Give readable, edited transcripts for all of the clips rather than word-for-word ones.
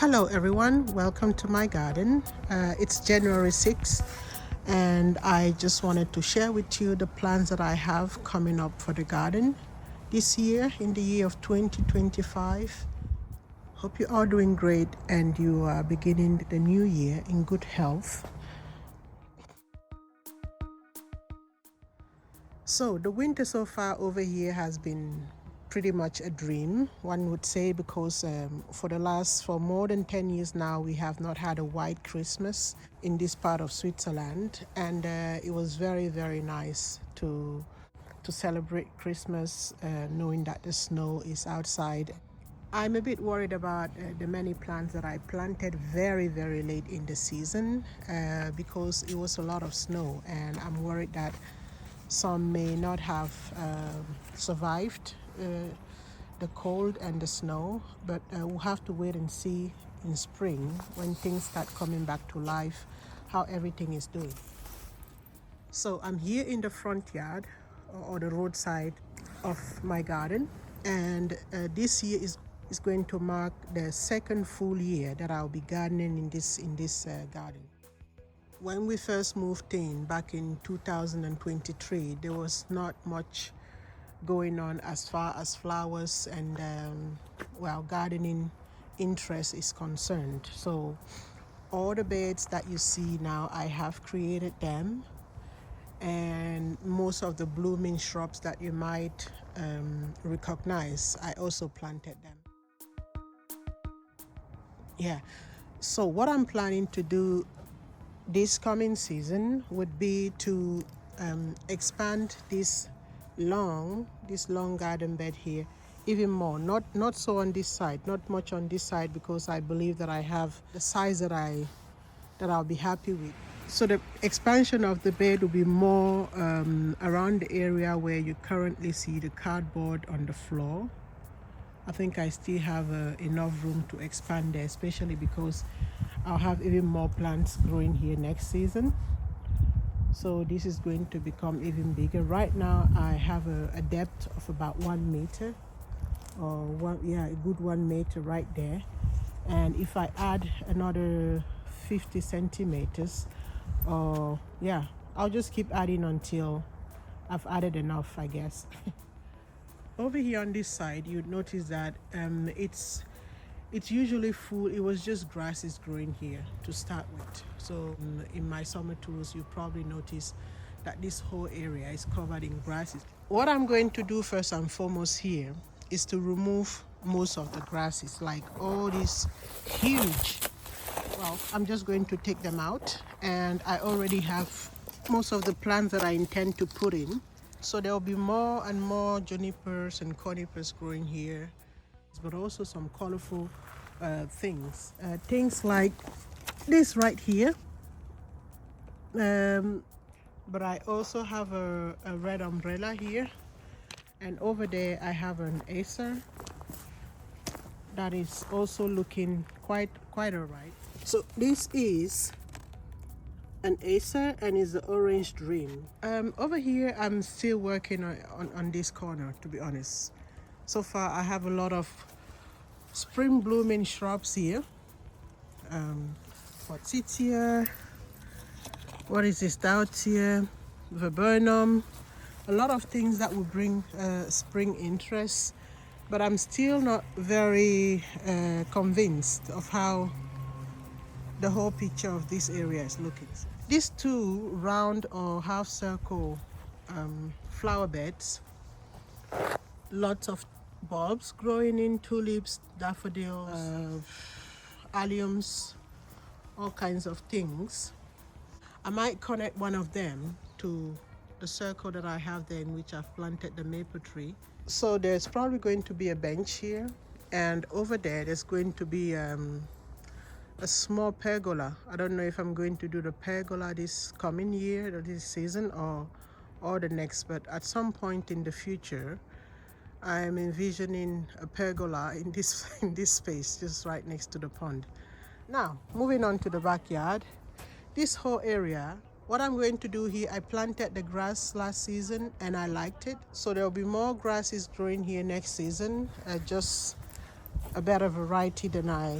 Hello everyone, welcome to my garden. It's January 6th and I just wanted to share with you the plans that I have coming up for the garden this year, in the year of 2025. Hope you are doing great and you are beginning the new year in good health. So the winter so far over here has been pretty much a dream, one would say, because for more than 10 years now, we have not had a white Christmas in this part of Switzerland, and it was very, very nice to celebrate Christmas, knowing that the snow is outside. I'm a bit worried about the many plants that I planted very, very late in the season because it was a lot of snow, and I'm worried that some may not have survived the cold and the snow, but we'll have to wait and see in spring when things start coming back to life how everything is doing. So I'm here in the front yard or the roadside of my garden, and this year is going to mark the second full year that I'll be gardening in this garden. When we first moved in back in 2023, there was not much going on as far as flowers and gardening interest is concerned. So all the beds that you see now, I have created them, and most of the blooming shrubs that you might recognize, I also planted them. Yeah, so what I'm planning to do this coming season would be to expand this long garden bed here even more. Not so on this side, not much on this side, because I believe that I have the size that I'll be happy with. So the expansion of the bed will be more around the area where you currently see the cardboard on the floor. I think I still have enough room to expand there, especially because I'll have even more plants growing here next season. So this is going to become even bigger. Right now I have a depth of about 1 meter, or a good 1 meter right there. And if I add another 50 centimeters, I'll just keep adding until I've added enough, I guess. Over here on this side, you'd notice that it's usually full. It was just grasses growing here to start with. So in my summer tours, you probably notice that this whole area is covered in grasses. What I'm going to do first and foremost here is to remove most of the grasses, like all these huge. Well, I'm just going to take them out, and I already have most of the plants that I intend to put in. So there will be more and more junipers and conifers growing here, but also some colorful things like this right here. But I also have a red umbrella here, and over there I have an acer that is also looking quite alright. So this is an acer and is the orange dream. Over here I'm still working on this corner, to be honest. So far I have a lot of spring blooming shrubs here. Forsythia, what is this, Doughtia, Viburnum, a lot of things that will bring spring interest, but I'm still not very convinced of how the whole picture of this area is looking. These two round or half circle flower beds, lots of bulbs growing in, tulips, daffodils, alliums, all kinds of things. I might connect one of them to the circle that I have there, in which I've planted the maple tree. So there's probably going to be a bench here, and over there's going to be a small pergola. I don't know if I'm going to do the pergola this coming year or this season or the next, but at some point in the future I'm envisioning a pergola in this space just right next to the pond. Now moving on to the backyard, this whole area, what I'm going to do here, I planted the grass last season and I liked it, so there'll be more grasses growing here next season, just a better variety than I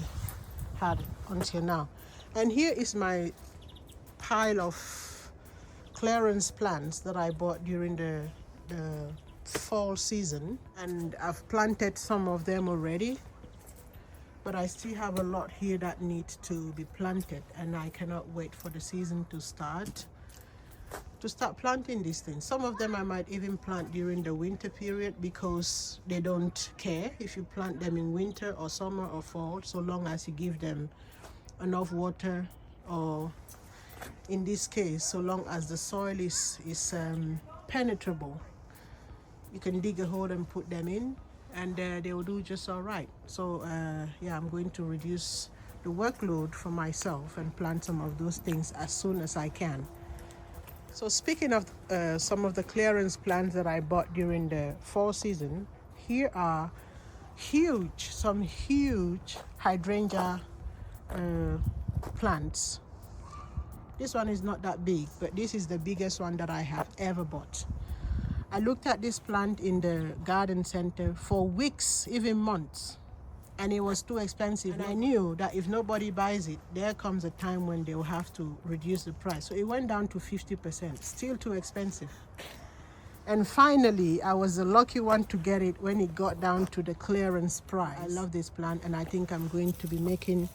had until now. And here is my pile of clearance plants that I bought during the fall season, and I've planted some of them already, but I still have a lot here that need to be planted, and I cannot wait for the season to start planting these things. Some of them I might even plant during the winter period because they don't care if you plant them in winter or summer or fall, so long as you give them enough water, or in this case, so long as the soil is penetrable. You can dig a hole and put them in, and they will do just all right. So yeah, I'm going to reduce the workload for myself and plant some of those things as soon as I can. So speaking of some of the clearance plants that I bought during the fall season, here are some huge hydrangea plants. This one is not that big, but this is the biggest one that I have ever bought. I looked at this plant in the garden center for weeks, even months, and it was too expensive. And I knew that if nobody buys it, there comes a time when they will have to reduce the price. So it went down to 50%, still too expensive. And finally, I was the lucky one to get it when it got down to the clearance price. I love this plant, and I think I'm going to be making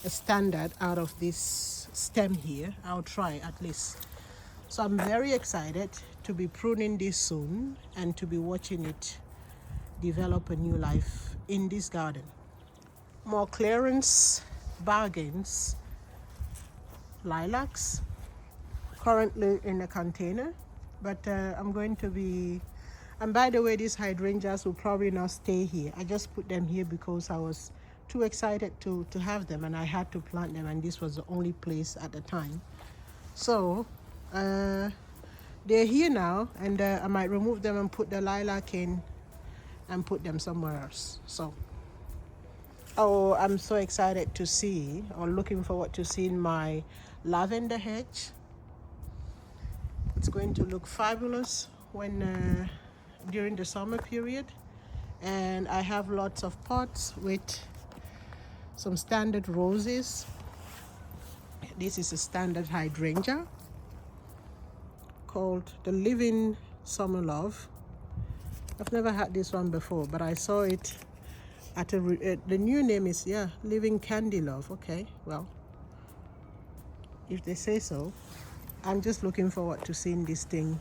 a standard out of this stem here. I'll try at least. So I'm very excited to be pruning this soon and to be watching it develop a new life in this garden. More clearance bargains, lilacs, currently in a container, but I'm going to be, and by the way, these hydrangeas will probably not stay here. I just put them here because I was too excited to have them, and I had to plant them, and this was the only place at the time. So they're here now, and I might remove them and put the lilac in and put them somewhere else. So oh, I'm so excited to see, or looking forward to seeing, my lavender hedge. It's going to look fabulous when during the summer period. And I have lots of pots with some standard roses. This is a standard hydrangea called the Living Summer Love. I've never had this one before, but I saw it at the new name is, yeah, Living Candy Love. Okay, well, if they say so. I'm just looking forward to seeing this thing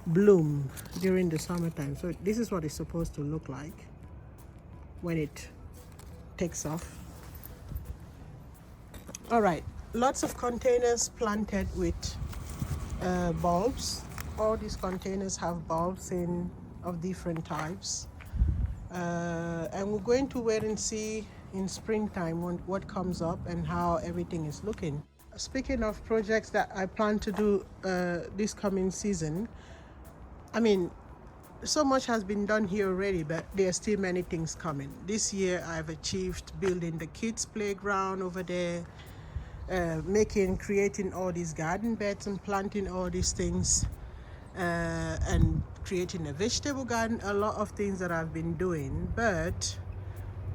bloom during the summertime. So this is what it's supposed to look like when it takes off. All right, lots of containers planted with bulbs. All these containers have bulbs of different types. And we're going to wait and see in springtime what comes up and how everything is looking. Speaking of projects that I plan to do this coming season, I mean, so much has been done here already, but there are still many things coming. This year I've achieved building the kids' playground over there, creating all these garden beds and planting all these things, and creating a vegetable garden. A lot of things that I've been doing, but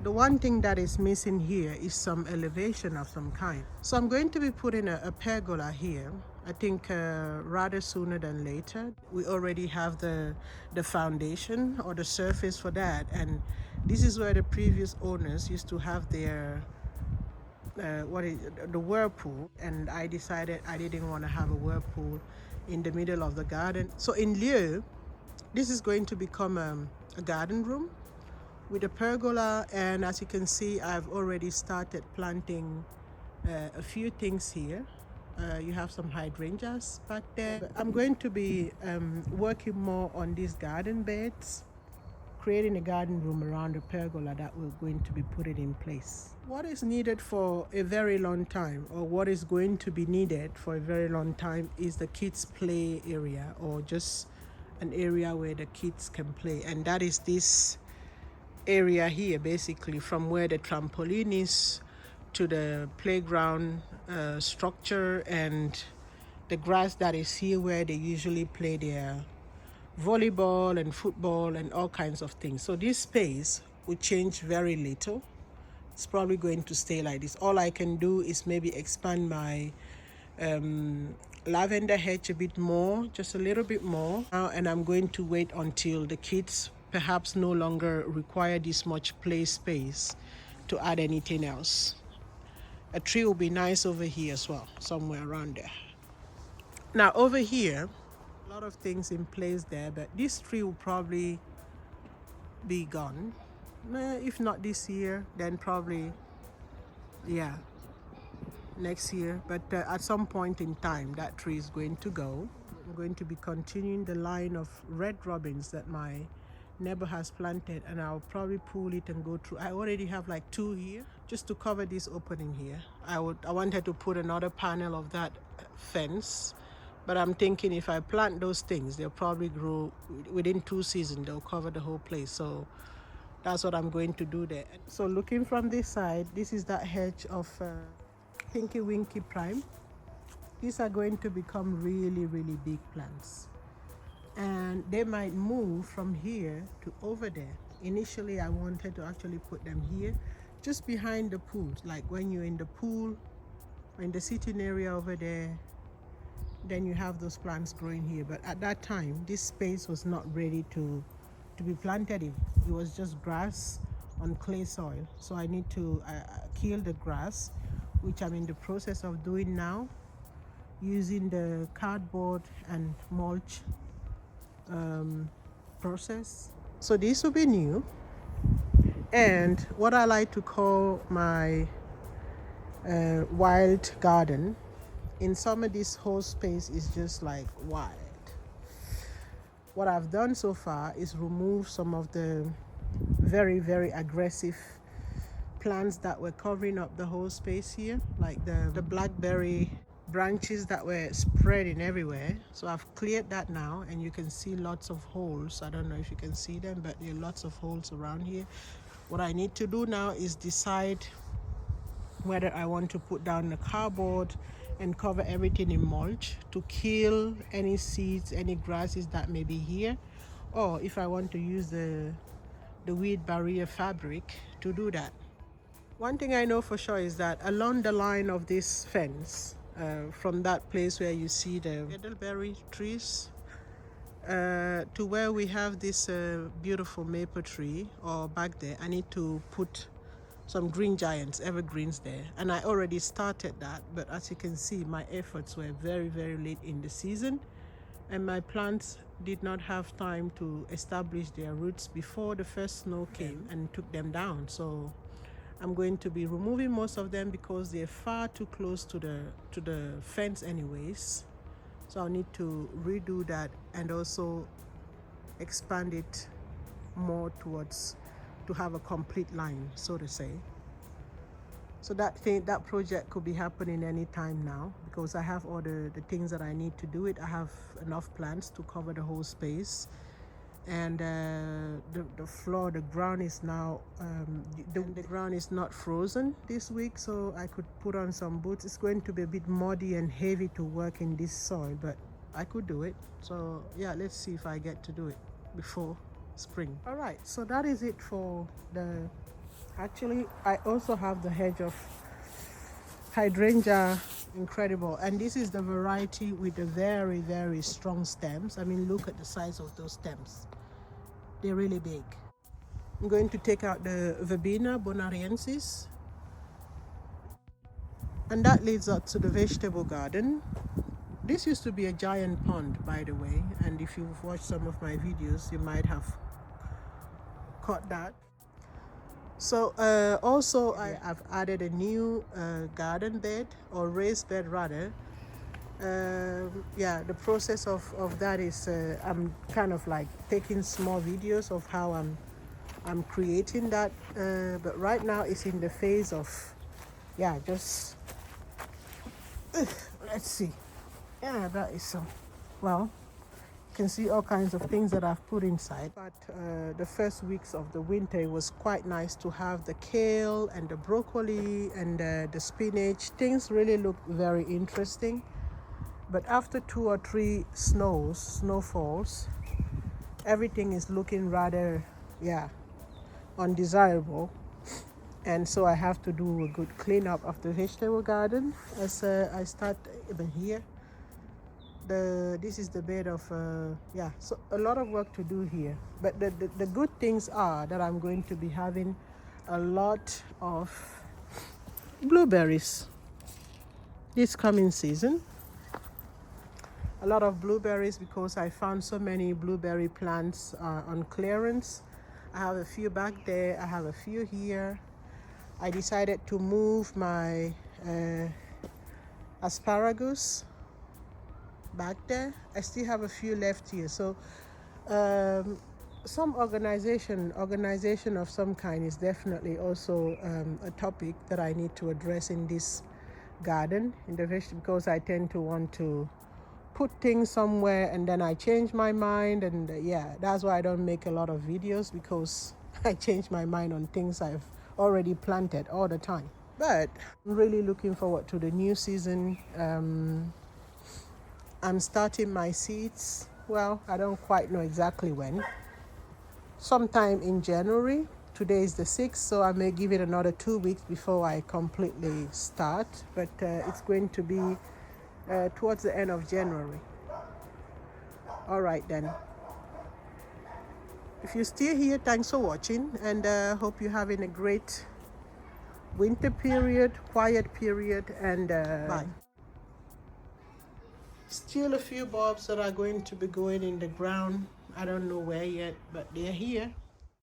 the one thing that is missing here is some elevation of some kind. So I'm going to be putting a pergola here, I think rather sooner than later. We already have the foundation or the surface for that, and this is where the previous owners used to have their the whirlpool, and I decided I didn't want to have a whirlpool in the middle of the garden. So in lieu, this is going to become a garden room with a pergola, and as you can see, I've already started planting a few things here. You have some hydrangeas back there. But I'm going to be working more on these garden beds, creating a garden room around the pergola that we're going to be putting in place. What is needed for a very long time, or what is going to be needed for a very long time, is the kids' play area, or just an area where the kids can play. And that is this area here, basically, from where the trampoline is to the playground structure, and the grass that is here where they usually play their volleyball and football and all kinds of things. So this space will change very little it's probably going to stay like this. All I can do is maybe expand my lavender hedge a bit more, just a little bit more now, and I'm going to wait until the kids perhaps no longer require this much play space to add anything else. A tree will be nice over here as well, somewhere around there. Now over here, a lot of things in place there, but this tree will probably be gone. If not this year, then probably, yeah, next year. But at some point in time, that tree is going to go. I'm going to be continuing the line of red robins that my neighbor has planted, and I'll probably pull it and go through. I already have like 2 here just to cover this opening here. I wanted to put another panel of that fence, but I'm thinking if I plant those things, they'll probably grow within 2 seasons. They'll cover the whole place. So that's what I'm going to do there. So looking from this side, this is that hedge of Pinky Winky Prime. These are going to become really, really big plants, and they might move from here to over there. Initially, I wanted to actually put them here, just behind the pool. Like when you're in the pool, or in the sitting area over there, then you have those plants growing here. But at that time, this space was not ready to be planted in. It was just grass on clay soil. So I need to kill the grass, which I'm in the process of doing now, using the cardboard and mulch process. So this will be new, and what I like to call my wild garden. In summer, this whole space is just like wild. What I've done so far is remove some of the very, very aggressive plants that were covering up the whole space here, like the blackberry branches that were spreading everywhere. So I've cleared that now, and you can see lots of holes. I don't know if you can see them, but there are lots of holes around here. What I need to do now is decide whether I want to put down the cardboard and cover everything in mulch to kill any seeds, any grasses that may be here, or if I want to use the weed barrier fabric to do that. One thing I know for sure is that along the line of this fence, from that place where you see the elderberry trees to where we have this beautiful maple tree, or back there, I need to put some green giants, evergreens there, and I already started that. But as you can see, my efforts were very, very late in the season, and my plants did not have time to establish their roots before the first snow came and took them down. So I'm going to be removing most of them because they're far too close to the fence anyways. So I'll need to redo that and also expand it more towards to have a complete line, so to say. So that project could be happening anytime now, because I have all the things that I need to do it. I have enough plants to cover the whole space, and the floor, the ground is now the ground is not frozen this week, so I could put on some boots. It's going to be a bit muddy and heavy to work in this soil, but I could do it. So yeah, let's see if I get to do it before spring. All right, so that is it for the actually I also have the hedge of hydrangea incredible, and this is the variety with the very, very strong stems. I mean, look at the size of those stems. They're really big. I'm going to take out the Verbena bonariensis, and that leads up to the vegetable garden. This used to be a giant pond, by the way, and if you've watched some of my videos, you might have caught that. So also I've added a new garden bed, or raised bed rather. Yeah, the process of that is I'm kind of like taking small videos of how I'm creating that, but right now it's in the phase of, yeah, just let's see. Yeah, that is so, well, you can see all kinds of things that I've put inside. But the first weeks of the winter, it was quite nice to have the kale and the broccoli and the spinach. Things really look very interesting. But after 2 or 3 snowfalls, everything is looking rather, yeah, undesirable. and so I have to do a good cleanup of the vegetable garden as I start even here. This is the bed of yeah, so a lot of work to do here, but the good things are that I'm going to be having a lot of blueberries this coming season. A lot of blueberries because I found so many blueberry plants on clearance. I have a few back there, I have a few here. I decided to move my asparagus back there. I still have a few left here, so some organization of some kind is definitely also a topic that I need to address in this garden, in the vegetable, because I tend to want to put things somewhere and then I change my mind, and yeah, that's why I don't make a lot of videos, because I change my mind on things I've already planted all the time. But I'm really looking forward to the new season. I'm starting my seeds. Well, I don't quite know exactly when. Sometime in January. Today is the 6th, so I may give it another 2 weeks before I completely start. But it's going to be towards the end of January. All right then. If you're still here, thanks for watching, and hope you're having a great winter period, quiet period, and bye. Still a few bulbs that are going to be going in the ground. I don't know where yet, but they're here.